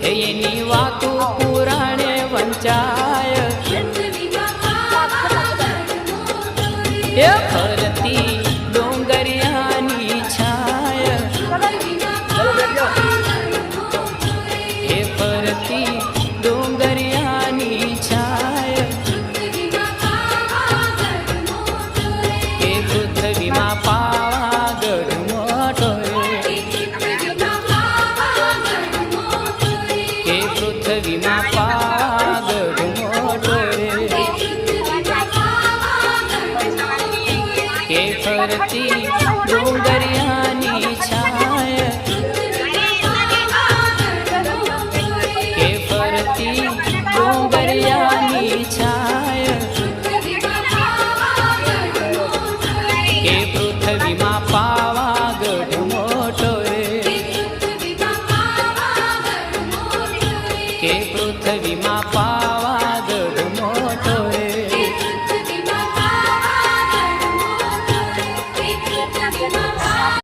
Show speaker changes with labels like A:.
A: એની વાતો પુરાણે વંચાય એ ફરતી ડોંગરિયાની છાય એ ફરતી ડોંગરિયાની છાય એ પૃથ્વીમાં પાવાગઢ મોટો એ પૃથ્વીમાં